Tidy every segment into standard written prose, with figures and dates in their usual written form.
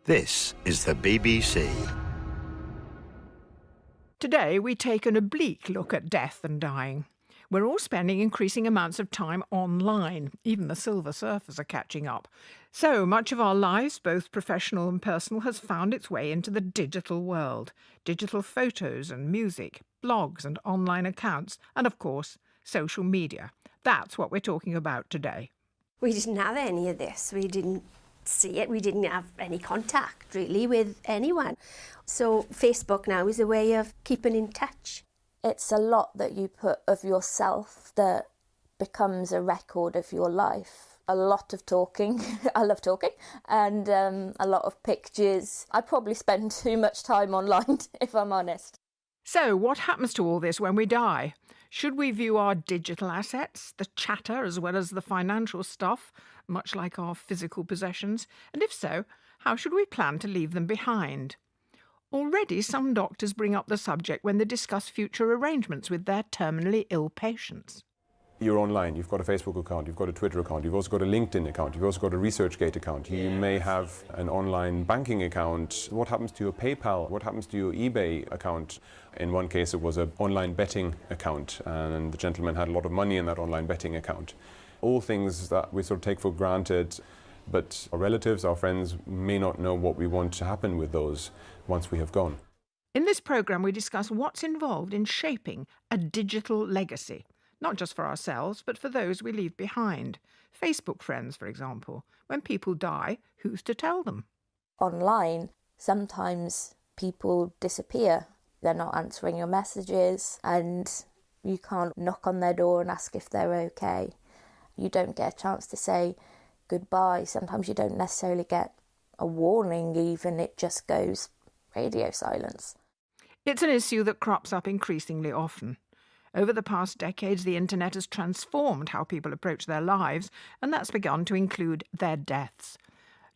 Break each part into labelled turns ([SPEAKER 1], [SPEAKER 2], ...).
[SPEAKER 1] This is the BBC.
[SPEAKER 2] Today we take an oblique look at death and dying. We're all spending increasing amounts of time online. Even the silver surfers are catching up. So much of our lives, both professional and personal, has found its way into the digital world. Digital photos and music, blogs and online accounts, and of course, social media. That's what we're talking about today.
[SPEAKER 3] We didn't have any of this. We didn't see it. We didn't have any contact really with anyone. So Facebook now is a way of keeping in touch.
[SPEAKER 4] It's a lot that you put of yourself that becomes a record of your life. A lot of talking. I love talking. And a lot of pictures. I probably spend too much time online, if I'm honest.
[SPEAKER 2] So what happens to all this when we die? Should we view our digital assets, the chatter as well as the financial stuff, much like our physical possessions? And if so, how should we plan to leave them behind? Already some doctors bring up the subject when they discuss future arrangements with their terminally ill patients.
[SPEAKER 5] You're online, you've got a Facebook account, you've got a Twitter account, you've also got a LinkedIn account, you've also got a ResearchGate account. You may have an online banking account. What happens to your PayPal? What happens to your eBay account? In one case it was an online betting account and the gentleman had a lot of money in that online betting account. All things that we sort of take for granted, but our relatives, our friends may not know what we want to happen with those once we have gone.
[SPEAKER 2] In this programme we discuss what's involved in shaping a digital legacy. Not just for ourselves, but for those we leave behind. Facebook friends, for example. When people die, who's to tell them?
[SPEAKER 4] Online, sometimes people disappear. They're not answering your messages and you can't knock on their door and ask if they're okay. You don't get a chance to say goodbye. Sometimes you don't necessarily get a warning even. It just goes radio silence.
[SPEAKER 2] It's an issue that crops up increasingly often. Over the past decades, the internet has transformed how people approach their lives, and that's begun to include their deaths.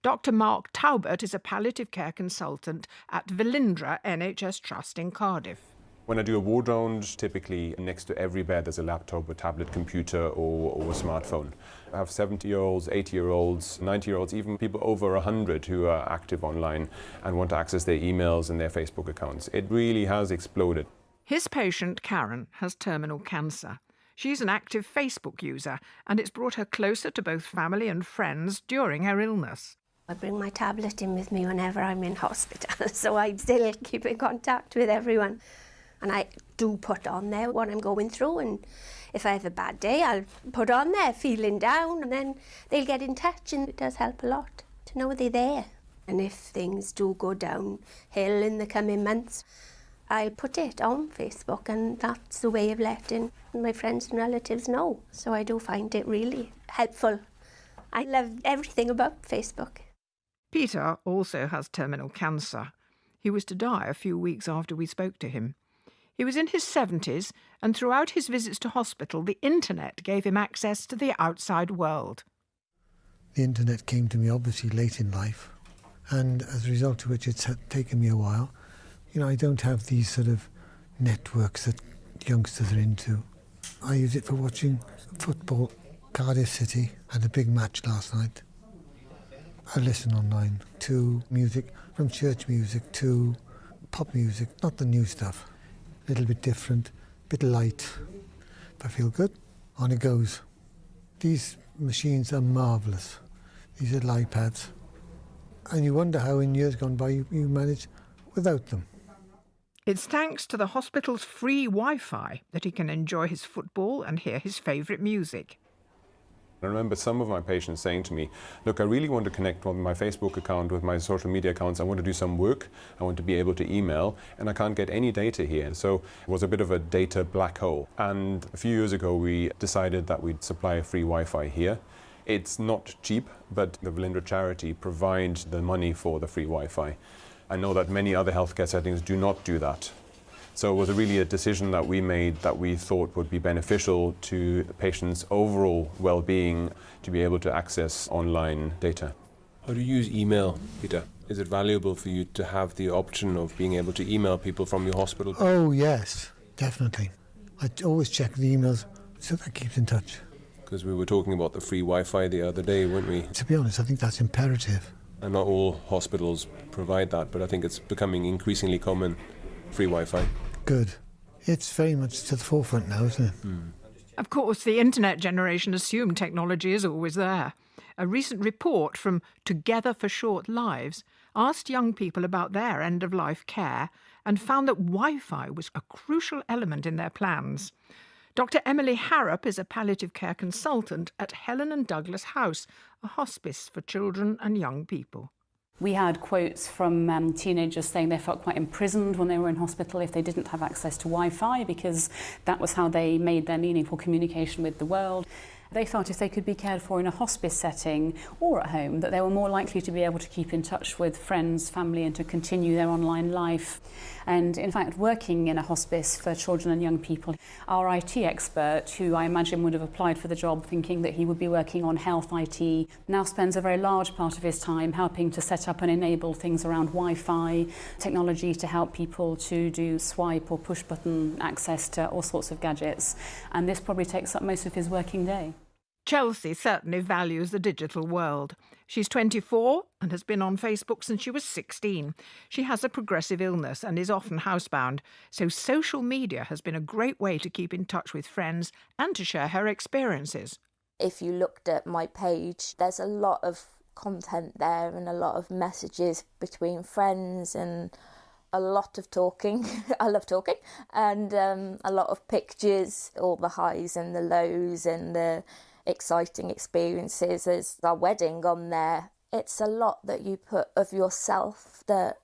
[SPEAKER 2] Dr. Mark Taubert is a palliative care consultant at Velindre NHS Trust in Cardiff.
[SPEAKER 5] When I do a ward round, typically next to every bed there's a laptop, a tablet, computer or a smartphone. I have 70-year-olds, 80-year-olds, 90-year-olds, even people over 100 who are active online and want to access their emails and their Facebook accounts. It really has exploded.
[SPEAKER 2] His patient, Karen, has terminal cancer. She's an active Facebook user, and it's brought her closer to both family and friends during her illness.
[SPEAKER 3] I bring my tablet in with me whenever I'm in hospital, so I still keep in contact with everyone. And I do put on there what I'm going through, and if I have a bad day, I'll put on there, feeling down, and then they'll get in touch, and it does help a lot to know they're there. And if things do go downhill in the coming months, I put it on Facebook, and that's the way of letting my friends and relatives know. So I do find it really helpful. I love everything about Facebook.
[SPEAKER 2] Peter also has terminal cancer. He was to die a few weeks after we spoke to him. He was in his 70s, and throughout his visits to hospital, the internet gave him access to the outside world.
[SPEAKER 6] The internet came to me obviously late in life, and as a result of which it's taken me a while. You know, I don't have these sort of networks that youngsters are into. I use it for watching football. Cardiff City had a big match last night. I listen online to music, from church music to pop music, not the new stuff. A little bit different, a bit light. If I feel good, on it goes. These machines are marvellous. These little iPads. And you wonder how in years gone by you manage without them.
[SPEAKER 2] It's thanks to the hospital's free Wi-Fi that he can enjoy his football and hear his favourite music.
[SPEAKER 5] I remember some of my patients saying to me, look, I really want to connect on my Facebook account with my social media accounts. I want to do some work. I want to be able to email, and I can't get any data here. So it was a bit of a data black hole. And a few years ago, we decided that we'd supply free Wi-Fi here. It's not cheap, but the Velindre charity provides the money for the free Wi-Fi. I know that many other healthcare settings do not do that. So it was really a decision that we made that we thought would be beneficial to the patient's overall well-being to be able to access online data.
[SPEAKER 7] How do you use email, Peter? Is it valuable for you to have the option of being able to email people from your hospital?
[SPEAKER 6] Oh yes, definitely. I always check the emails so that keeps in touch.
[SPEAKER 7] Because we were talking about the free Wi-Fi the other day, weren't we?
[SPEAKER 6] To be honest, I think that's imperative.
[SPEAKER 7] And not all hospitals provide that, but I think it's becoming increasingly common, free Wi-Fi.
[SPEAKER 6] Good. It's very much to the forefront now, isn't it?
[SPEAKER 2] Of course, the internet generation assumed technology is always there. A recent report from Together for Short Lives asked young people about their end-of-life care and found that Wi-Fi was a crucial element in their plans. Dr. Emily Harrop is a palliative care consultant at Helen and Douglas House, a hospice for children and young people.
[SPEAKER 8] We had quotes from teenagers saying they felt quite imprisoned when they were in hospital if they didn't have access to Wi-Fi, because that was how they made their meaningful communication with the world. They felt if they could be cared for in a hospice setting or at home, that they were more likely to be able to keep in touch with friends, family, and to continue their online life. And in fact, working in a hospice for children and young people, our IT expert, who I imagine would have applied for the job thinking that he would be working on health IT, now spends a very large part of his time helping to set up and enable things around Wi-Fi, technology to help people to do swipe or push button access to all sorts of gadgets. And this probably takes up most of his working day.
[SPEAKER 2] Chelsea certainly values the digital world. She's 24 and has been on Facebook since she was 16. She has a progressive illness and is often housebound, so social media has been a great way to keep in touch with friends and to share her experiences.
[SPEAKER 4] If you looked at my page, there's a lot of content there and a lot of messages between friends and a lot of talking. I love talking. And a lot of pictures, all the highs and the lows and the exciting experiences. There's our wedding on there. It's a lot that you put of yourself that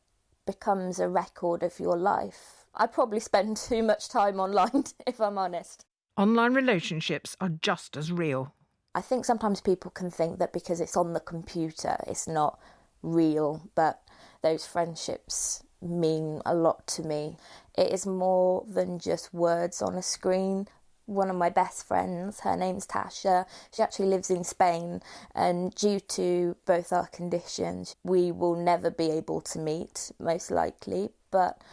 [SPEAKER 4] becomes a record of your life. I probably spend too much time online, if I'm honest.
[SPEAKER 2] Online relationships are just as real.
[SPEAKER 4] I think sometimes people can think that because it's on the computer, it's not real, but those friendships mean a lot to me. It is more than just words on a screen. One of my best friends, her name's Tasha, she actually lives in Spain, and due to both our conditions, we will never be able to meet, most likely, but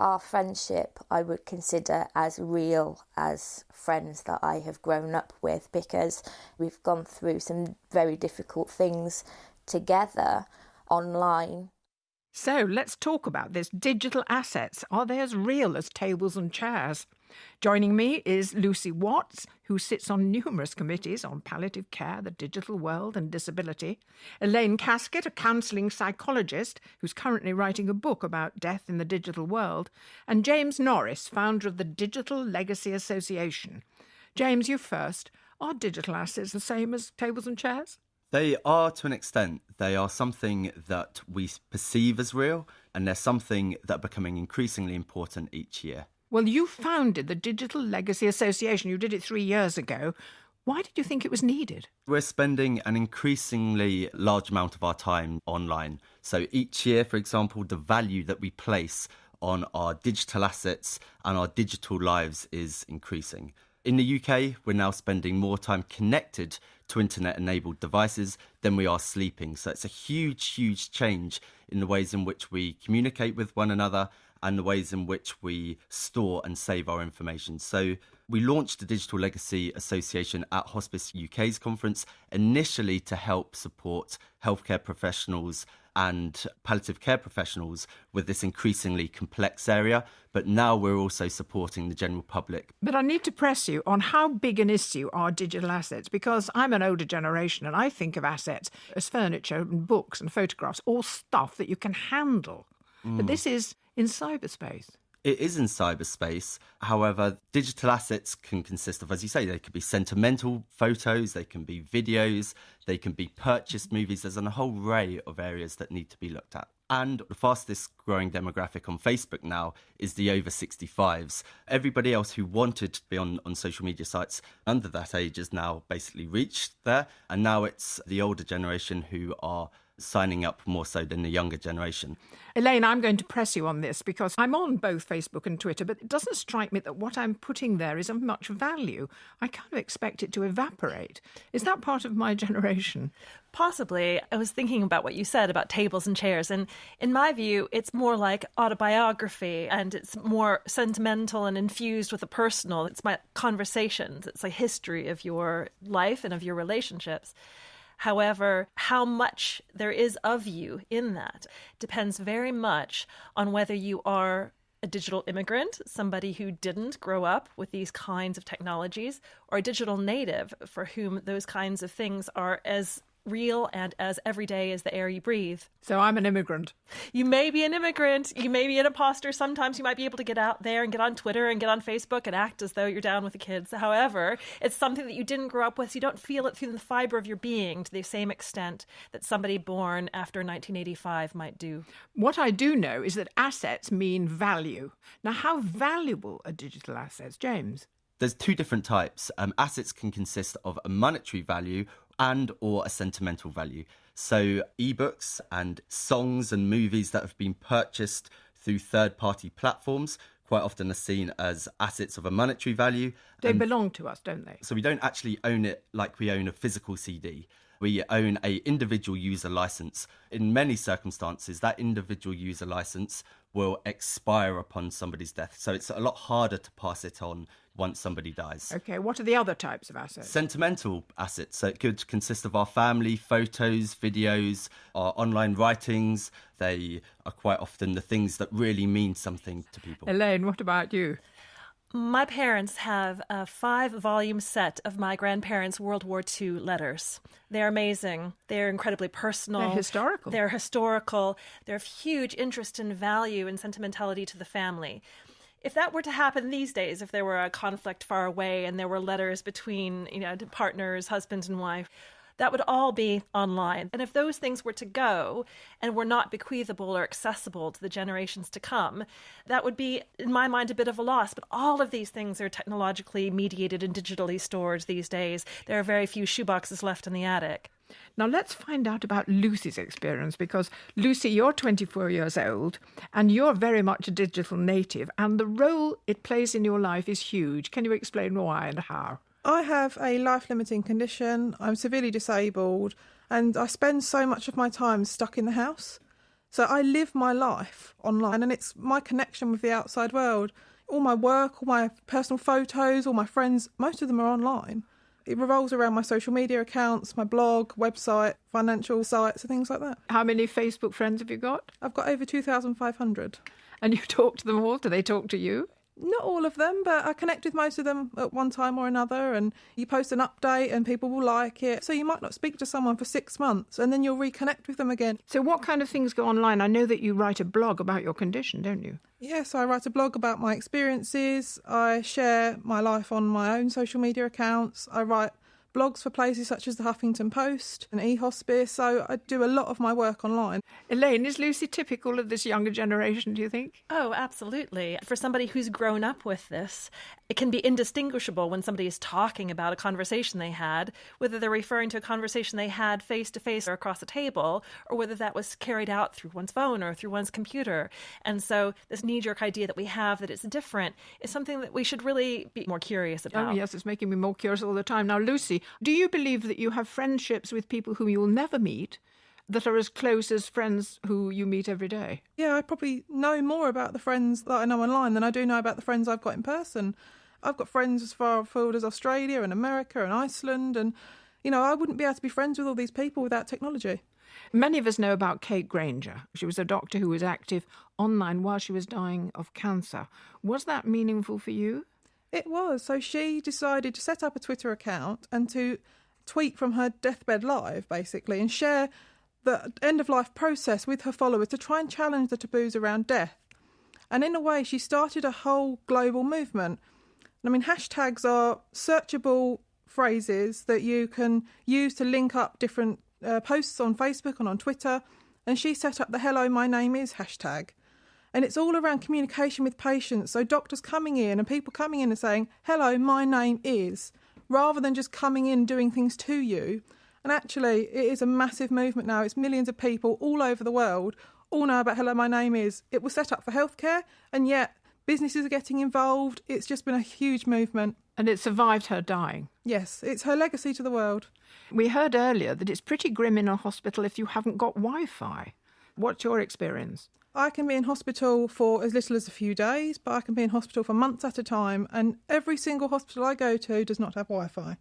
[SPEAKER 4] our friendship I would consider as real as friends that I have grown up with, because we've gone through some very difficult things together online.
[SPEAKER 2] So let's talk about this. Digital assets, are they as real as tables and chairs? Joining me is Lucy Watts, who sits on numerous committees on palliative care, the digital world and disability. Elaine Casket, a counselling psychologist who's currently writing a book about death in the digital world. And James Norris, founder of the Digital Legacy Association. James, you first. Are digital assets the same as tables and chairs?
[SPEAKER 9] They are to an extent. They are something that we perceive as real, and they're something that are becoming increasingly important each year.
[SPEAKER 2] Well, you founded the Digital Legacy Association. You did it 3 years ago. Why did you think it was needed?
[SPEAKER 9] We're spending an increasingly large amount of our time online. So each year, for example, the value that we place on our digital assets and our digital lives is increasing. In the UK, we're now spending more time connected to internet-enabled devices than we are sleeping. So it's a huge, huge change in the ways in which we communicate with one another and the ways in which we store and save our information. So we launched the Digital Legacy Association at Hospice UK's conference, initially to help support healthcare professionals and palliative care professionals with this increasingly complex area, but now we're also supporting the general public.
[SPEAKER 2] But I need to press you on how big an issue are digital assets, because I'm an older generation and I think of assets as furniture and books and photographs, all stuff that you can handle. But this is in cyberspace.
[SPEAKER 9] It is in cyberspace. However, digital assets can consist of, as you say, they could be sentimental photos, they can be videos, they can be purchased movies. There's a whole array of areas that need to be looked at. And the fastest growing demographic on Facebook now is the over 65s. Everybody else who wanted to be on social media sites under that age is now basically reached there. And now it's the older generation who are signing up more so than the younger generation.
[SPEAKER 2] Elaine, I'm going to press you on this because I'm on both Facebook and Twitter, but it doesn't strike me that what I'm putting there is of much value. I kind of expect it to evaporate. Is that part of my generation?
[SPEAKER 10] Possibly. I was thinking about what you said about tables and chairs, and in my view, it's more like autobiography, and it's more sentimental and infused with the personal. It's my conversations. It's a history of your life and of your relationships. However, how much there is of you in that depends very much on whether you are a digital immigrant, somebody who didn't grow up with these kinds of technologies, or a digital native for whom those kinds of things are as real and as everyday as the air you breathe.
[SPEAKER 2] So I'm an immigrant.
[SPEAKER 10] You may be an immigrant, you may be an imposter. Sometimes you might be able to get out there and get on Twitter and get on Facebook and act as though you're down with the kids. However, it's something that you didn't grow up with, so you don't feel it through the fibre of your being to the same extent that somebody born after 1985 might do.
[SPEAKER 2] What I do know is that assets mean value. Now, how valuable are digital assets, James?
[SPEAKER 9] There's two different types. Assets can consist of a monetary value and or a sentimental value. So ebooks and songs and movies that have been purchased through third-party platforms quite often are seen as assets of a monetary value.
[SPEAKER 2] They belong to us, don't they?
[SPEAKER 9] So we don't actually own it like we own a physical CD. We own a individual user license. In many circumstances, that individual user license will expire upon somebody's death. So it's a lot harder to pass it on once somebody dies.
[SPEAKER 2] Okay, what are the other types of assets?
[SPEAKER 9] Sentimental assets. So it could consist of our family, photos, videos, our online writings. They are quite often the things that really mean something to people.
[SPEAKER 2] Elaine, what about you?
[SPEAKER 10] My parents have a 5-volume set of my grandparents' World War II letters. They're amazing. They're incredibly personal.
[SPEAKER 2] They're historical.
[SPEAKER 10] They're historical. They're of huge interest and value and sentimentality to the family. If that were to happen these days, if there were a conflict far away and there were letters between, partners, husband and wife, that would all be online. And if those things were to go and were not bequeathable or accessible to the generations to come, that would be, in my mind, a bit of a loss. But all of these things are technologically mediated and digitally stored these days. There are very few shoeboxes left in the attic.
[SPEAKER 2] Now, let's find out about Lucy's experience, because, Lucy, you're 24 years old and you're very much a digital native, and the role it plays in your life is huge. Can you explain why and how?
[SPEAKER 11] I have a life-limiting condition. I'm severely disabled and I spend so much of my time stuck in the house. So I live my life online, and it's my connection with the outside world. All my work, all my personal photos, all my friends, most of them are online. It revolves around my social media accounts, my blog, website, financial sites and things like that.
[SPEAKER 2] How many Facebook friends have you got?
[SPEAKER 11] I've got over 2,500.
[SPEAKER 2] And you talk to them all? Do they talk to you?
[SPEAKER 11] Not all of them, but I connect with most of them at one time or another, and you post an update and people will like it. So you might not speak to someone for 6 months and then you'll reconnect with them again.
[SPEAKER 2] So what kind of things go online? I know that you write a blog about your condition, don't you?
[SPEAKER 11] Yes, I write a blog about my experiences. I share my life on my own social media accounts. I write blogs for places such as the Huffington Post and eHospice, so I do a lot of my work online.
[SPEAKER 2] Elaine, is Lucy typical of this younger generation, do you think?
[SPEAKER 10] Oh, absolutely. For somebody who's grown up with this, it can be indistinguishable when somebody is talking about a conversation they had, whether they're referring to a conversation they had face-to-face or across a table, or whether that was carried out through one's phone or through one's computer. And so this knee-jerk idea that we have that it's different is something that we should really be more curious about.
[SPEAKER 2] Oh, yes, it's making me more curious all the time. Now, Lucy, do you believe that you have friendships with people whom you will never meet that are as close as friends who you meet every day?
[SPEAKER 11] Yeah, I probably know more about the friends that I know online than I do know about the friends I've got in person. I've got friends as far afield as Australia and America and Iceland, and, I wouldn't be able to be friends with all these people without technology.
[SPEAKER 2] Many of us know about Kate Granger. She was a doctor who was active online while she was dying of cancer. Was that meaningful for you?
[SPEAKER 11] It was. So she decided to set up a Twitter account and to tweet from her deathbed live, basically, and share the end-of-life process with her followers to try and challenge the taboos around death. And in a way, she started a whole global movement. I mean, hashtags are searchable phrases that you can use to link up different posts on Facebook and on Twitter. And she set up the Hello, My Name Is hashtag. And it's all around communication with patients. So doctors coming in and people coming in and saying, hello, my name is, rather than just coming in doing things to you. And actually, it is a massive movement now. It's millions of people all over the world all know about Hello, My Name Is. It was set up for healthcare, and yet businesses are getting involved. It's just been a huge movement.
[SPEAKER 2] And it survived her dying.
[SPEAKER 11] Yes, it's her legacy to the world.
[SPEAKER 2] We heard earlier that it's pretty grim in a hospital if you haven't got Wi-Fi. What's your experience?
[SPEAKER 11] I can be in hospital for as little as a few days, but I can be in hospital for months at a time, and every single hospital I go to does not have Wi-Fi.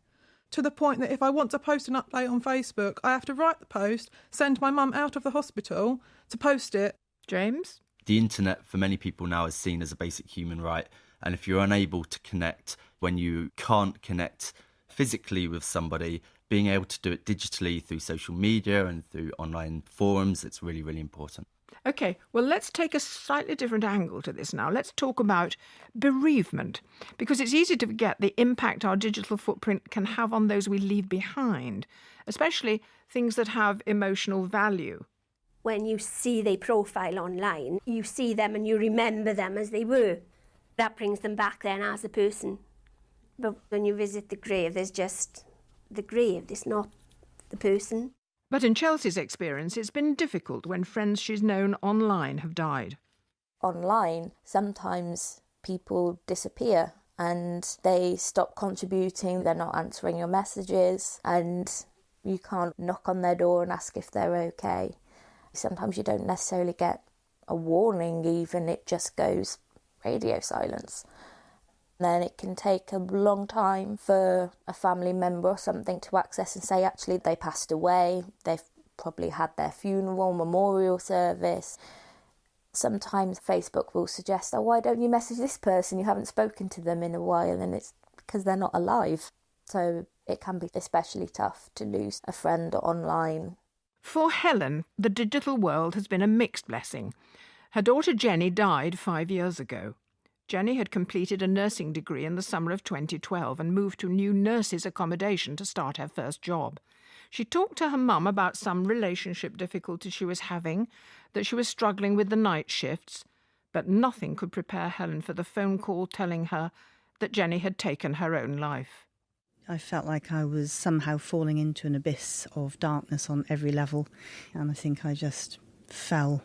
[SPEAKER 11] to the point that if I want to post an update on Facebook, I have to write the post, send my mum out of the hospital to post it.
[SPEAKER 2] James?
[SPEAKER 9] The internet for many people now is seen as a basic human right. And if you're unable to connect when you can't connect physically with somebody, being able to do it digitally through social media and through online forums, it's really, really important.
[SPEAKER 2] OK, well, let's take a slightly different angle to this now. Let's talk about bereavement, because it's easy to forget the impact our digital footprint can have on those we leave behind, especially things that have emotional value.
[SPEAKER 3] When you see their profile online, you see them and you remember them as they were. That brings them back then as a person. But when you visit the grave, there's just the grave, it's not the person.
[SPEAKER 2] But in Chelsea's experience, it's been difficult when friends she's known online have died.
[SPEAKER 4] Online, sometimes people disappear and they stop contributing, they're not answering your messages, and you can't knock on their door and ask if they're okay. Sometimes you don't necessarily get a warning even, it just goes radio silence. Then it can take a long time for a family member or something to access and say actually they passed away, they've probably had their funeral, memorial service. Sometimes Facebook will suggest, oh, why don't you message this person, you haven't spoken to them in a while, and it's because they're not alive. So it can be especially tough to lose a friend online.
[SPEAKER 2] For Helen, the digital world has been a mixed blessing. Her daughter Jenny died 5 years ago. Jenny had completed a nursing degree in the summer of 2012 and moved to new nurses' accommodation to start her first job. She talked to her mum about some relationship difficulties she was having, that she was struggling with the night shifts, but nothing could prepare Helen for the phone call telling her that Jenny had taken her own life.
[SPEAKER 12] I felt like I was somehow falling into an abyss of darkness on every level, and I think I just fell,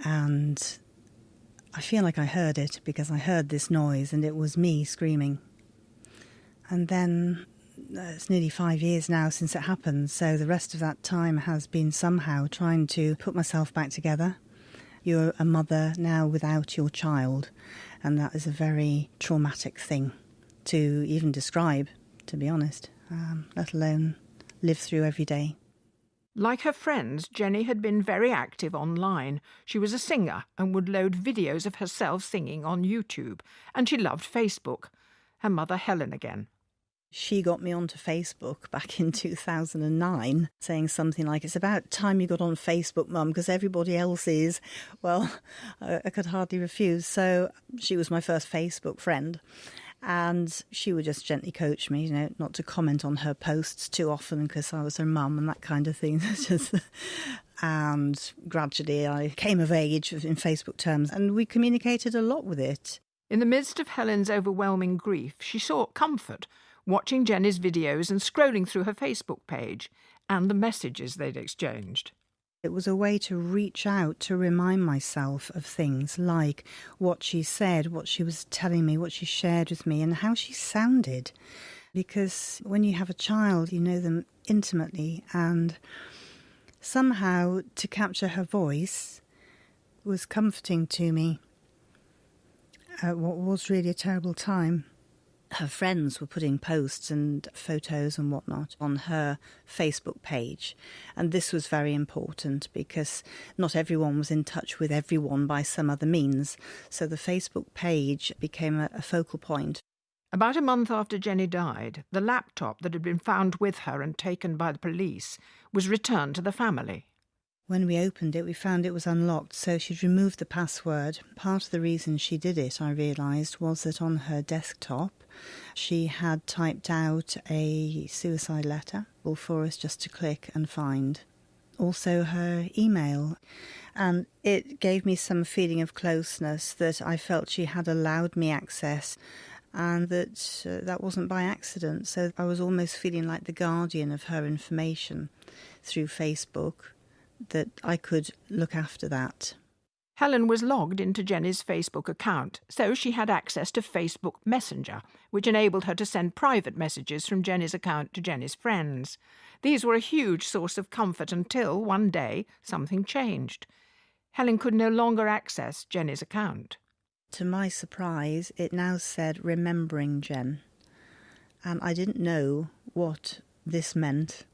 [SPEAKER 12] and I feel like I heard it because I heard this noise and it was me screaming. And then it's nearly 5 years now since it happened, so the rest of that time has been somehow trying to put myself back together. You're a mother now without your child, and that is a very traumatic thing to even describe, to be honest, let alone live through every day.
[SPEAKER 2] Like her friends, Jenny had been very active online. She was a singer and would load videos of herself singing on YouTube, and she loved Facebook. Her mother, Helen, again.
[SPEAKER 12] She got me onto Facebook back in 2009, saying something like, it's about time you got on Facebook, Mum, because everybody else is. Well, I could hardly refuse. So she was my first Facebook friend. And she would just gently coach me, not to comment on her posts too often because I was her mum and that kind of thing. And gradually I came of age in Facebook terms, and we communicated a lot with it.
[SPEAKER 2] In the midst of Helen's overwhelming grief, she sought comfort, watching Jenny's videos and scrolling through her Facebook page and the messages they'd exchanged.
[SPEAKER 12] It was a way to reach out to remind myself of things like what she said, what she was telling me, what she shared with me, and how she sounded. Because when you have a child, you know them intimately, and somehow to capture her voice was comforting to me at what was really a terrible time. Her friends were putting posts and photos and whatnot on her Facebook page. And this was very important because not everyone was in touch with everyone by some other means. So the Facebook page became a focal point.
[SPEAKER 2] About a month after Jenny died, the laptop that had been found with her and taken by the police was returned to the family.
[SPEAKER 12] When we opened it, we found it was unlocked, so she'd removed the password. Part of the reason she did it, I realised, was that on her desktop she had typed out a suicide letter, all for us just to click and find. Also her email. And it gave me some feeling of closeness, that I felt she had allowed me access and that that wasn't by accident. So I was almost feeling like the guardian of her information through Facebook, that I could look after that.
[SPEAKER 2] Helen was logged into Jenny's Facebook account, so she had access to Facebook Messenger, which enabled her to send private messages from Jenny's account to Jenny's friends. These were a huge source of comfort until, one day, something changed. Helen could no longer access Jenny's account.
[SPEAKER 12] To my surprise, it now said, "Remembering Jen." And I didn't know what this meant.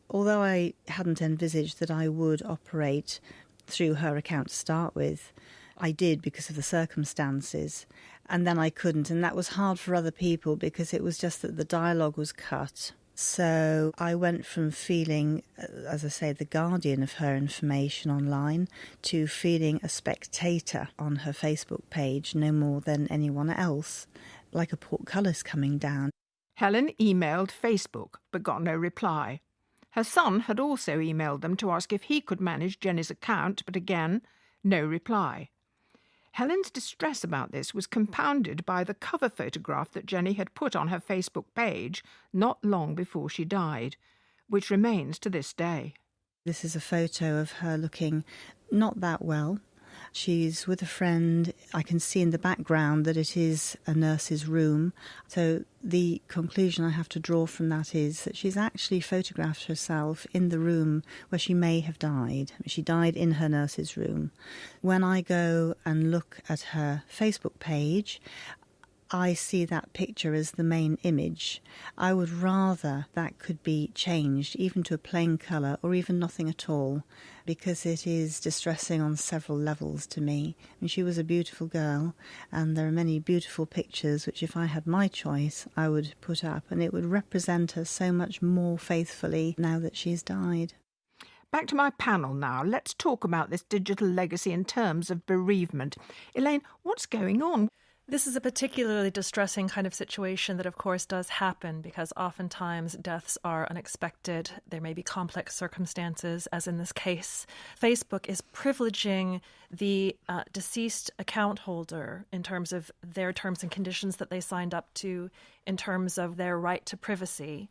[SPEAKER 12] Although I hadn't envisaged that I would operate through her account to start with, I did because of the circumstances, and then I couldn't, and that was hard for other people because it was just that the dialogue was cut. So I went from feeling, as I say, the guardian of her information online to feeling a spectator on her Facebook page no more than anyone else, like a portcullis coming down.
[SPEAKER 2] Helen emailed Facebook but got no reply. Her son had also emailed them to ask if he could manage Jenny's account, but again, no reply. Helen's distress about this was compounded by the cover photograph that Jenny had put on her Facebook page not long before she died, which remains to this day.
[SPEAKER 12] This is a photo of her looking not that well. She's with a friend. I can see in the background that it is a nurse's room. So the conclusion I have to draw from that is that she's actually photographed herself in the room where she may have died. She died in her nurse's room. When I go and look at her Facebook page, I see that picture as the main image. I would rather that could be changed, even to a plain colour or even nothing at all, because it is distressing on several levels to me. I mean, she was a beautiful girl, and there are many beautiful pictures which, if I had my choice, I would put up, and it would represent her so much more faithfully now that she's died.
[SPEAKER 2] Back to my panel now. Let's talk about this digital legacy in terms of bereavement. Elaine, what's going on?
[SPEAKER 10] This is a particularly distressing kind of situation that, of course, does happen because oftentimes deaths are unexpected. There may be complex circumstances, as in this case. Facebook is privileging the deceased account holder in terms of their terms and conditions that they signed up to, in terms of their right to privacy,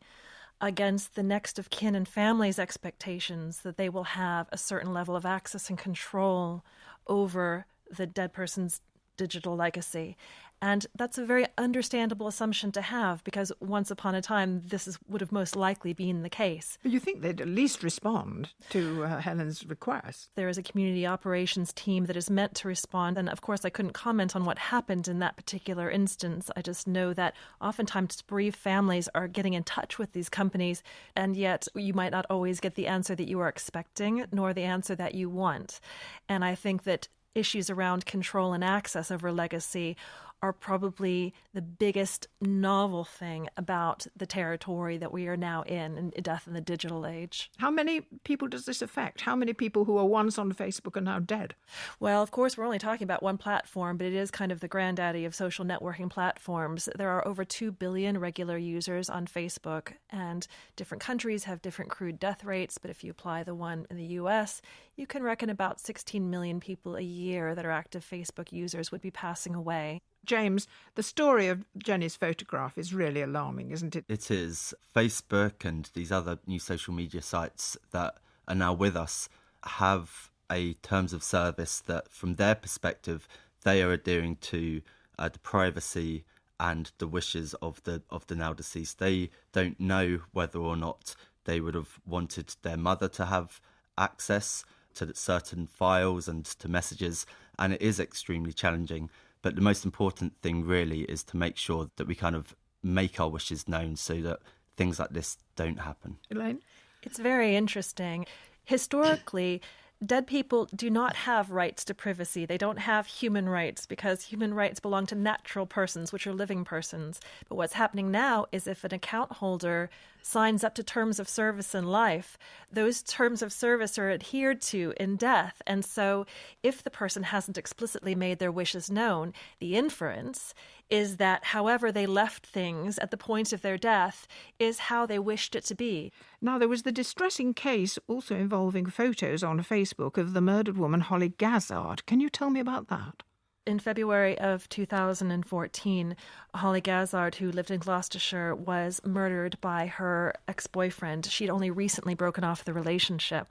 [SPEAKER 10] against the next of kin and family's expectations that they will have a certain level of access and control over the dead person's digital legacy. And that's a very understandable assumption to have because once upon a time this would have most likely been the case.
[SPEAKER 2] But you think they'd at least respond to Helen's request?
[SPEAKER 10] There is a community operations team that is meant to respond, and of course I couldn't comment on what happened in that particular instance. I just know that oftentimes bereaved families are getting in touch with these companies, and yet you might not always get the answer that you are expecting nor the answer that you want. And I think that issues around control and access over legacy are probably the biggest novel thing about the territory that we are now in death in the digital age.
[SPEAKER 2] How many people does this affect? How many people who were once on Facebook are now dead?
[SPEAKER 10] Well, of course, we're only talking about one platform, but it is kind of the granddaddy of social networking platforms. There are over 2 billion regular users on Facebook, and different countries have different crude death rates, but if you apply the one in the US, you can reckon about 16 million people a year that are active Facebook users would be passing away.
[SPEAKER 2] James, the story of Jenny's photograph is really alarming, isn't it?
[SPEAKER 9] It is. Facebook and these other new social media sites that are now with us have a terms of service that, from their perspective, they are adhering to the privacy and the wishes of the now deceased. They don't know whether or not they would have wanted their mother to have access to certain files and to messages, and it is extremely challenging. But the most important thing really is to make sure that we kind of make our wishes known so that things like this don't happen.
[SPEAKER 2] Elaine?
[SPEAKER 10] It's very interesting. Historically, dead people do not have rights to privacy. They don't have human rights because human rights belong to natural persons, which are living persons. But what's happening now is if an account holder signs up to terms of service in life, those terms of service are adhered to in death. And so if the person hasn't explicitly made their wishes known, the inference is that however they left things at the point of their death is how they wished it to be.
[SPEAKER 2] Now, there was the distressing case also involving photos on Facebook of the murdered woman Holly Gazzard. Can you tell me about that?
[SPEAKER 10] In February of 2014, Holly Gazzard, who lived in Gloucestershire, was murdered by her ex-boyfriend. She'd only recently broken off the relationship.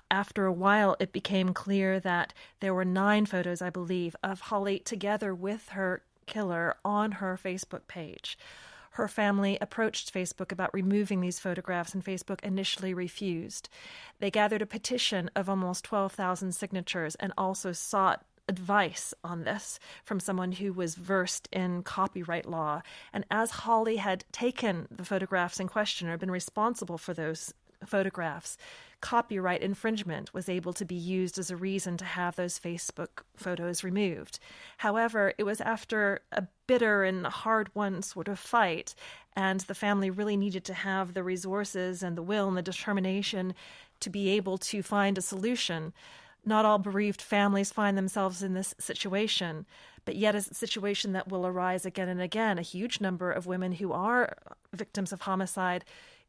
[SPEAKER 10] After a while, it became clear that there were 9 photos, I believe, of Holly together with her killer on her Facebook page. Her family approached Facebook about removing these photographs, and Facebook initially refused. They gathered a petition of almost 12,000 signatures and also sought advice on this from someone who was versed in copyright law. And as Holly had taken the photographs in question or been responsible for those photographs, copyright infringement was able to be used as a reason to have those Facebook photos removed. However, it was after a bitter and hard-won sort of fight, and the family really needed to have the resources and the will and the determination to be able to find a solution. Not all bereaved families find themselves in this situation, but yet it's a situation that will arise again and again. A huge number of women who are victims of homicide,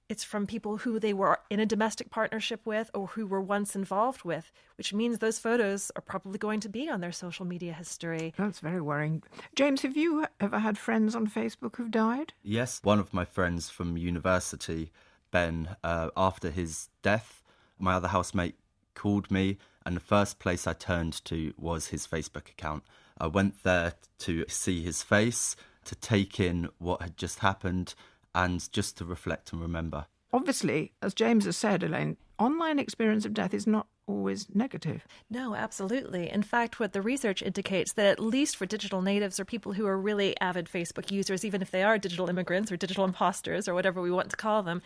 [SPEAKER 10] it's from people who they were in a domestic partnership with or who were once involved with, which means those photos are probably going to be on their social media history.
[SPEAKER 2] That's very worrying. James, have you ever had friends on Facebook who've died?
[SPEAKER 9] Yes, one of my friends from university, Ben, after his death, my other housemate called me, and the first place I turned to was his Facebook account. I went there to see his face, to take in what had just happened, and just to reflect and remember.
[SPEAKER 2] Obviously, as James has said, Elaine, online experience of death is not always negative.
[SPEAKER 10] No, absolutely. In fact, what the research indicates that at least for digital natives or people who are really avid Facebook users, even if they are digital immigrants or digital imposters or whatever we want to call them,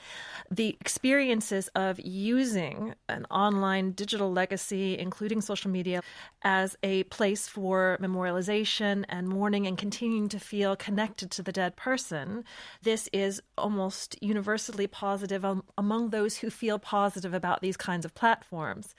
[SPEAKER 10] the experiences of using an online digital legacy, including social media, as a place for memorialization and mourning and continuing to feel connected to the dead person, this is almost universally positive among those who feel positive about these kinds of platforms.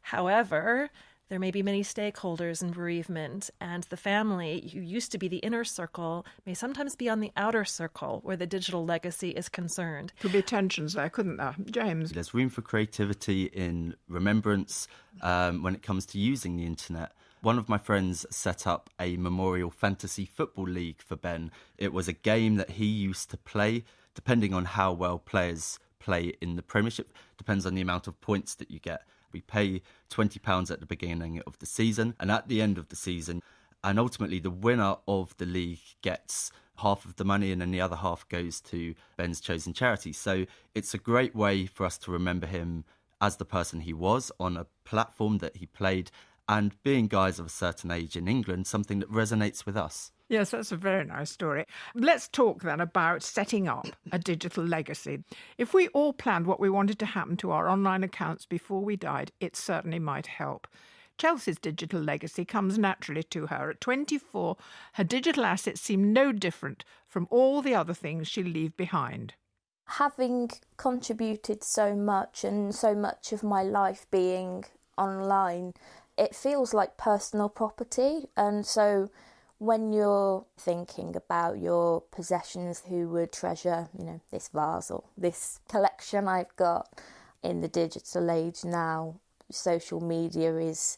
[SPEAKER 10] However, there may be many stakeholders in bereavement, and the family, who used to be the inner circle, may sometimes be on the outer circle where the digital legacy is concerned.
[SPEAKER 2] Could be tensions there, couldn't there? James?
[SPEAKER 9] There's room for creativity in remembrance when it comes to using the internet. One of my friends set up a memorial fantasy football league for Ben. It was a game that he used to play, depending on how well players play in the Premiership, depends on the amount of points that you get. We pay £20 at the beginning of the season and at the end of the season, and ultimately the winner of the league gets half of the money and then the other half goes to Ben's chosen charity. So it's a great way for us to remember him as the person he was on a platform that he played, and being guys of a certain age in England, something that resonates with us.
[SPEAKER 2] Yes, that's a very nice story. Let's talk then about setting up a digital legacy. If we all planned what we wanted to happen to our online accounts before we died, it certainly might help. Chelsea's digital legacy comes naturally to her. At 24, her digital assets seem no different from all the other things she'll leave behind.
[SPEAKER 4] Having contributed so much and so much of my life being online, it feels like personal property, and so when you're thinking about your possessions, who would treasure, this vase or this collection I've got in the digital age now, social media is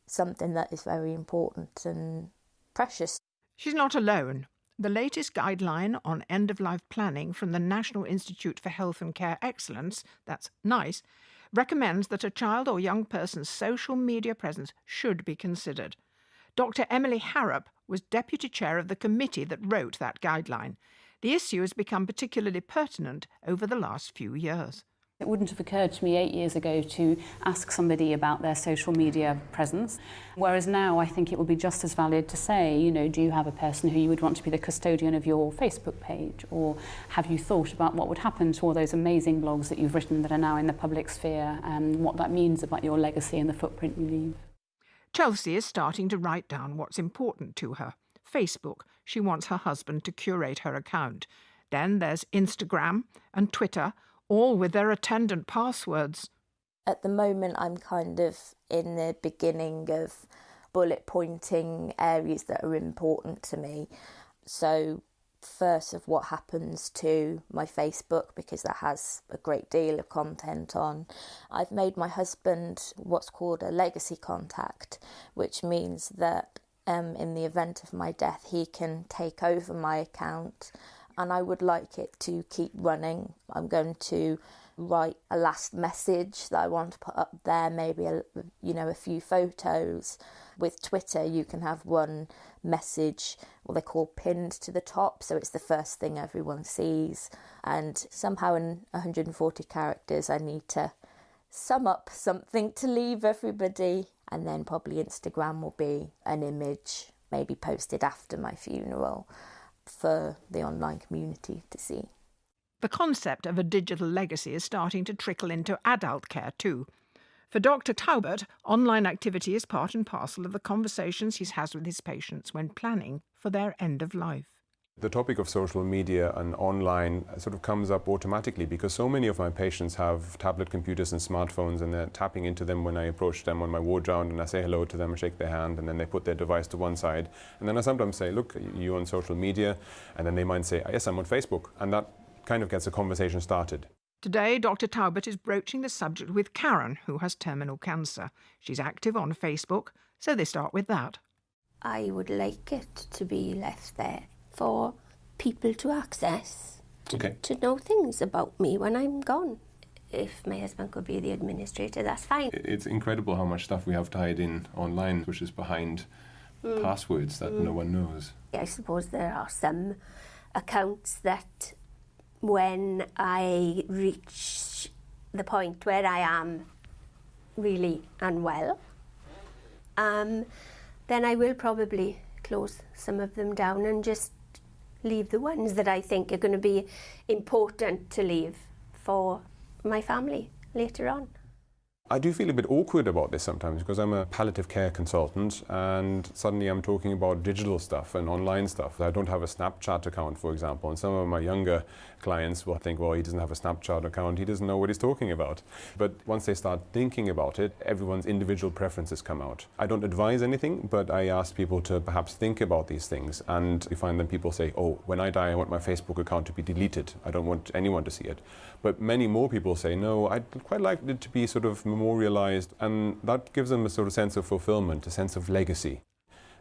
[SPEAKER 4] something that is very important and precious.
[SPEAKER 2] She's not alone. The latest guideline on end-of-life planning from the National Institute for Health and Care Excellence, that's NICE, recommends that a child or young person's social media presence should be considered. Dr. Emily Harrop was deputy chair of the committee that wrote that guideline. The issue has become particularly pertinent over the last few years.
[SPEAKER 8] It wouldn't have occurred to me 8 years ago to ask somebody about their social media presence, whereas now I think it would be just as valid to say, do you have a person who you would want to be the custodian of your Facebook page, or have you thought about what would happen to all those amazing blogs that you've written that are now in the public sphere, and what that means about your legacy and the footprint you leave?
[SPEAKER 2] Chelsea is starting to write down what's important to her. Facebook, she wants her husband to curate her account. Then there's Instagram and Twitter, all with their attendant passwords.
[SPEAKER 4] At the moment, I'm kind of in the beginning of bullet pointing areas that are important to me. So first of what happens to my Facebook, because that has a great deal of content on. I've made my husband what's called a legacy contact, which means that in the event of my death, he can take over my account, and I would like it to keep running. I'm going to write a last message that I want to put up there, maybe a few photos. With Twitter, you can have one message, what they call pinned to the top, so it's the first thing everyone sees, and somehow in 140 characters I need to sum up something to leave everybody And then probably Instagram will be an image maybe posted after my funeral for the online community to see.
[SPEAKER 2] The concept of a digital legacy is starting to trickle into adult care too. For Dr. Taubert, online activity is part and parcel of the conversations he has with his patients when planning for their end of life.
[SPEAKER 5] The topic of social media and online sort of comes up automatically because so many of my patients have tablet computers and smartphones, and they're tapping into them when I approach them on my ward round and I say hello to them and shake their hand, and then they put their device to one side. And then I sometimes say, look, are you on social media? And then they might say, yes, I'm on Facebook. And that kind of gets a conversation started.
[SPEAKER 2] Today, Dr. Taubert is broaching the subject with Karen, who has terminal cancer. She's active on Facebook, so they start with that.
[SPEAKER 3] I would like it to be left there for people to access, to know things about me when I'm gone. If my husband could be the administrator, that's fine.
[SPEAKER 5] It's incredible how much stuff we have tied in online, which is behind passwords that no one knows.
[SPEAKER 3] I suppose there are some accounts that when I reach the point where I am really unwell, then I will probably close some of them down and just leave the ones that I think are going to be important to leave for my family later on.
[SPEAKER 5] I do feel a bit awkward about this sometimes because I'm a palliative care consultant and suddenly I'm talking about digital stuff and online stuff. I don't have a Snapchat account, for example, and some of my younger clients will think, well, he doesn't have a Snapchat account, he doesn't know what he's talking about. But once they start thinking about it, everyone's individual preferences come out. I don't advise anything, but I ask people to perhaps think about these things, and we find that people say, oh, when I die, I want my Facebook account to be deleted. I don't want anyone to see it. But many more people say, no, I'd quite like it to be sort of memorialized, and that gives them a sort of sense of fulfillment, a sense of legacy.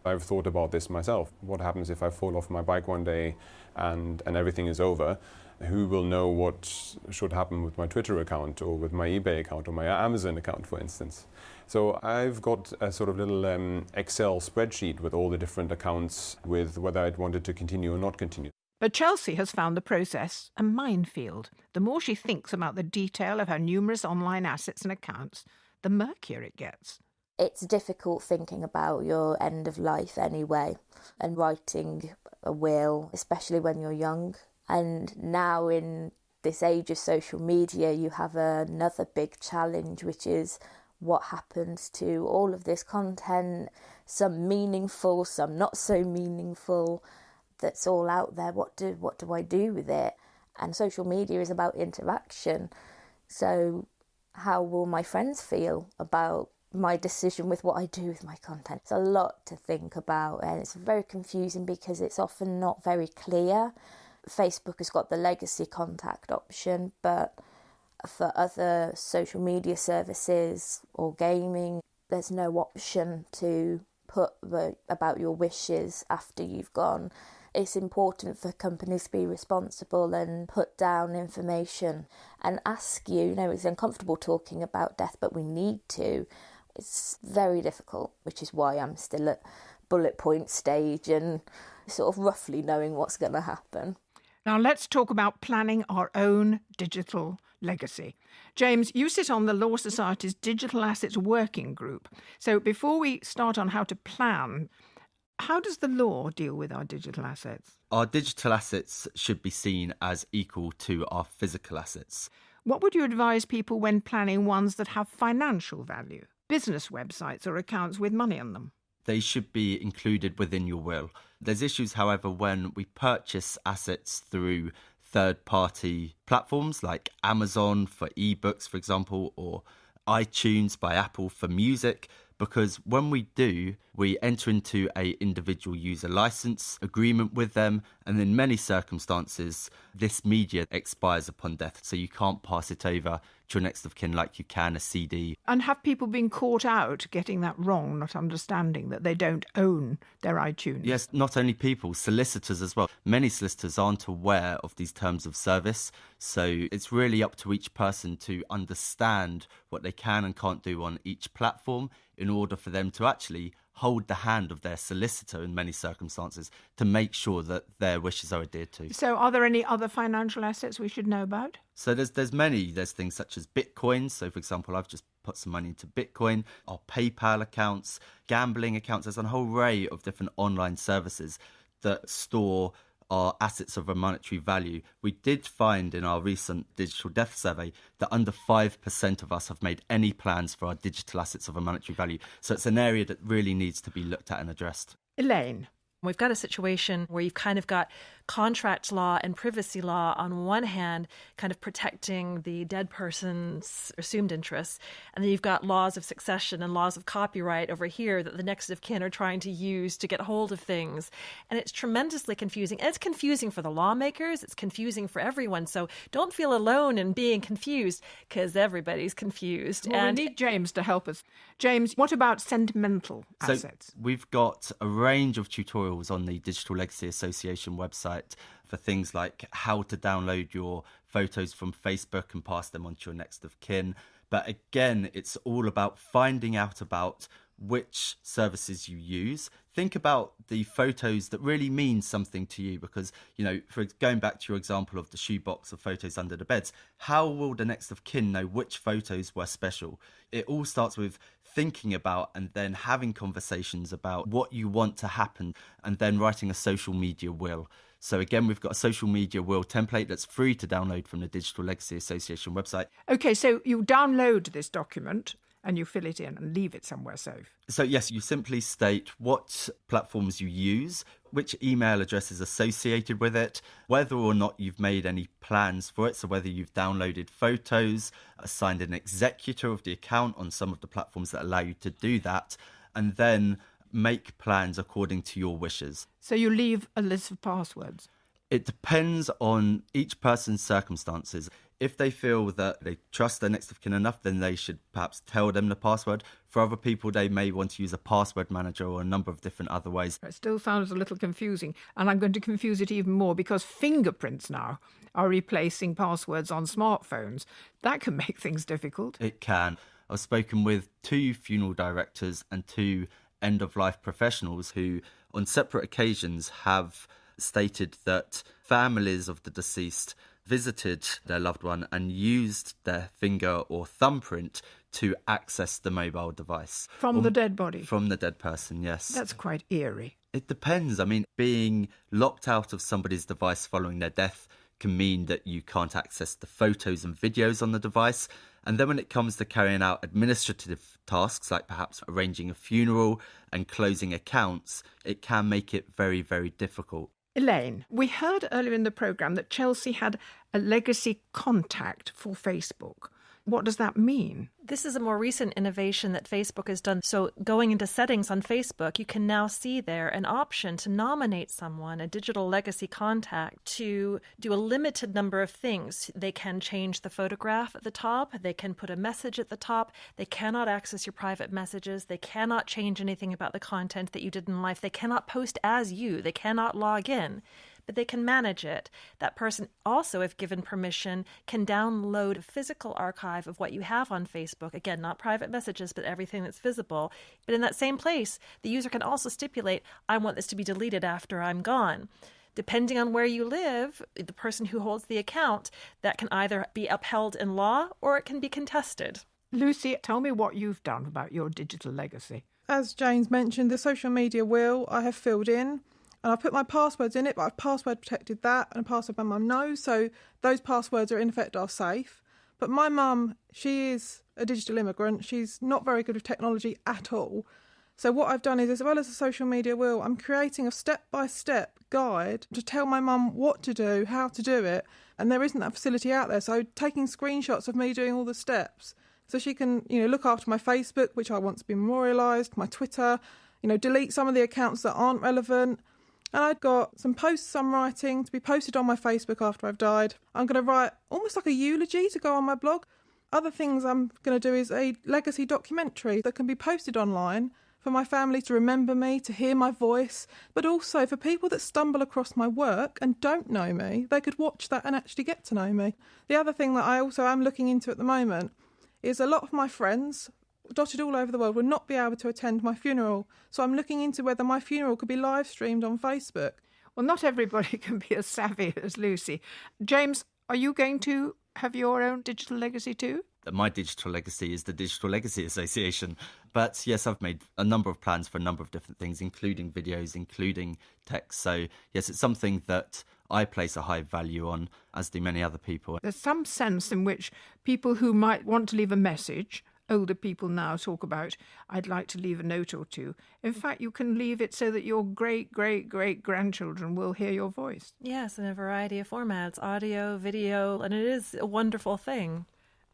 [SPEAKER 5] I've thought about this myself. What happens if I fall off my bike one day and everything is over? Who will know what should happen with my Twitter account or with my eBay account or my Amazon account, for instance? So I've got a sort of little Excel spreadsheet with all the different accounts with whether I'd wanted to continue or not continue.
[SPEAKER 2] But Chelsea has found the process a minefield. The more she thinks about the detail of her numerous online assets and accounts, the murkier it gets.
[SPEAKER 4] It's difficult thinking about your end of life anyway, and writing a will, especially when you're young. And now in this age of social media, you have another big challenge, which is what happens to all of this content, some meaningful, some not so meaningful, that's all out there. What do I do with it? And social media is about interaction. So how will my friends feel about my decision with what I do with my content? It's a lot to think about, and it's very confusing because it's often not very clear. Facebook has got the legacy contact option, but for other social media services or gaming, there's no option to put about your wishes after you've gone. It's important for companies to be responsible and put down information and ask you, it's uncomfortable talking about death, but we need to. It's very difficult, which is why I'm still at bullet point stage and sort of roughly knowing what's going to happen.
[SPEAKER 2] Now let's talk about planning our own digital legacy. James, you sit on the Law Society's Digital Assets Working Group. So before we start on how to plan, how does the law deal with our digital assets?
[SPEAKER 9] Our digital assets should be seen as equal to our physical assets.
[SPEAKER 2] What would you advise people when planning ones that have financial value? Business websites or accounts with money on them?
[SPEAKER 9] They should be included within your will. There's issues, however, when we purchase assets through third-party platforms like Amazon for ebooks, for example, or iTunes by Apple for music, because when we do, we enter into an individual user license agreement with them, and in many circumstances, this media expires upon death, so you can't pass it over to your next of kin like you can a CD.
[SPEAKER 2] And have people been caught out getting that wrong, not understanding that they don't own their iTunes?
[SPEAKER 9] Yes, not only people, solicitors as well. Many solicitors aren't aware of these terms of service, so it's really up to each person to understand what they can and can't do on each platform in order for them to actually hold the hand of their solicitor in many circumstances to make sure that their wishes are adhered to.
[SPEAKER 2] So are there any other financial assets we should know about?
[SPEAKER 9] So there's many. There's things such as Bitcoin. So, for example, I've just put some money into Bitcoin, our PayPal accounts, gambling accounts. There's a whole array of different online services that store our assets of a monetary value. We did find in our recent digital death survey that under 5% of us have made any plans for our digital assets of a monetary value. So it's an area that really needs to be looked at and addressed.
[SPEAKER 2] Elaine.
[SPEAKER 10] We've got a situation where you've kind of got contract law and privacy law on one hand, kind of protecting the dead person's assumed interests. And then you've got laws of succession and laws of copyright over here that the next of kin are trying to use to get hold of things. And it's tremendously confusing. And it's confusing for the lawmakers. It's confusing for everyone. So don't feel alone in being confused, because everybody's confused.
[SPEAKER 2] Well,
[SPEAKER 10] and
[SPEAKER 2] we need James to help us. James, what about sentimental assets?
[SPEAKER 9] So we've got a range of tutorials on the Digital Legacy Association website for things like how to download your photos from Facebook and pass them on to your next of kin. But again, it's all about finding out about which services you use. Think about the photos that really mean something to you, because, you know, for going back to your example of the shoebox of photos under the beds, how will the next of kin know which photos were special? It all starts with thinking about and then having conversations about what you want to happen, and then writing a social media will. So again, we've got a social media will template that's free to download from the Digital Legacy Association website.
[SPEAKER 2] Okay, so you download this document and you fill it in and leave it somewhere safe.
[SPEAKER 9] So yes, you simply state what platforms you use, which email address is associated with it, whether or not you've made any plans for it, so whether you've downloaded photos, assigned an executor of the account on some of the platforms that allow you to do that, and then make plans according to your wishes.
[SPEAKER 2] So you leave a list of passwords?
[SPEAKER 9] It depends on each person's circumstances. If they feel that they trust their next of kin enough, then they should perhaps tell them the password. For other people, they may want to use a password manager or a number of different other ways.
[SPEAKER 2] It still sounds a little confusing, and I'm going to confuse it even more because fingerprints now are replacing passwords on smartphones. That can make things difficult.
[SPEAKER 9] It can. I've spoken with 2 funeral directors and 2 end-of-life professionals who, on separate occasions, have stated that families of the deceased visited their loved one and used their finger or thumbprint to access the mobile device.
[SPEAKER 2] From the dead body?
[SPEAKER 9] From the dead person, yes.
[SPEAKER 2] That's quite eerie.
[SPEAKER 9] It depends. I mean, being locked out of somebody's device following their death can mean that you can't access the photos and videos on the device. And then when it comes to carrying out administrative tasks, like perhaps arranging a funeral and closing accounts, it can make it very, very difficult.
[SPEAKER 2] Elaine, we heard earlier in the programme that Chelsea had a legacy contact for Facebook. What does that mean?
[SPEAKER 10] This is a more recent innovation that Facebook has done. So going into settings on Facebook, you can now see there an option to nominate someone, a digital legacy contact, to do a limited number of things. They can change the photograph at the top. They can put a message at the top. They cannot access your private messages. They cannot change anything about the content that you did in life. They cannot post as you. They cannot log in. But they can manage it. That person also, if given permission, can download a physical archive of what you have on Facebook. Again, not private messages, but everything that's visible. But in that same place, the user can also stipulate, I want this to be deleted after I'm gone. Depending on where you live, the person who holds the account, that can either be upheld in law or it can be contested.
[SPEAKER 2] Lucy, tell me what you've done about your digital legacy.
[SPEAKER 11] As James mentioned, the social media will I have filled in. And I've put my passwords in it, but I've password protected that, and a password my mum knows, so those passwords are in effect are safe. But my mum, she is a digital immigrant. She's not very good with technology at all. So what I've done is, as well as a social media will, I'm creating a step-by-step guide to tell my mum what to do, how to do it, and there isn't that facility out there. So taking screenshots of me doing all the steps, so she can, look after my Facebook, which I want to be memorialised, my Twitter, delete some of the accounts that aren't relevant. And I've got some posts I'm writing to be posted on my Facebook after I've died. I'm going to write almost like a eulogy to go on my blog. Other things I'm going to do is a legacy documentary that can be posted online for my family to remember me, to hear my voice, but also for people that stumble across my work and don't know me, they could watch that and actually get to know me. The other thing that I also am looking into at the moment is a lot of my friends dotted all over the world will not be able to attend my funeral. So I'm looking into whether my funeral could be live streamed on Facebook.
[SPEAKER 2] Well, not everybody can be as savvy as Lucy. James, are you going to have your own digital legacy too?
[SPEAKER 9] My digital legacy is the Digital Legacy Association. But yes, I've made a number of plans for a number of different things, including videos, including text. So yes, it's something that I place a high value on, as do many other people.
[SPEAKER 2] There's some sense in which people who might want to leave a message, older people now talk about, I'd like to leave a note or two. In fact, you can leave it so that your great-great-great-grandchildren will hear your voice.
[SPEAKER 10] Yes, in a variety of formats, audio, video, and it is a wonderful thing.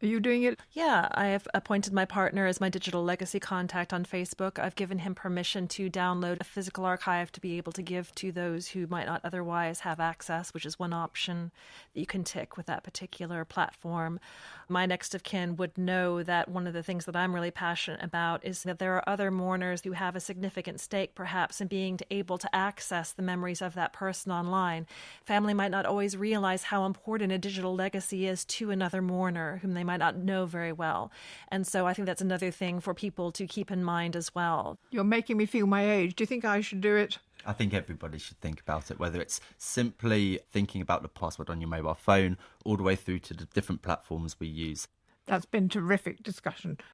[SPEAKER 2] Are you doing it?
[SPEAKER 10] Yeah, I have appointed my partner as my digital legacy contact on Facebook. I've given him permission to download a physical archive to be able to give to those who might not otherwise have access, which is one option that you can tick with that particular platform. My next of kin would know that one of the things that I'm really passionate about is that there are other mourners who have a significant stake, perhaps, in being able to access the memories of that person online. Family might not always realize how important a digital legacy is to another mourner whom they might not know very well. And so I think that's another thing for people to keep in mind as well.
[SPEAKER 2] You're making me feel my age. Do you think I should do it?
[SPEAKER 9] I think everybody should think about it, whether it's simply thinking about the password on your mobile phone all the way through to the different platforms we use.
[SPEAKER 2] That's been terrific discussion.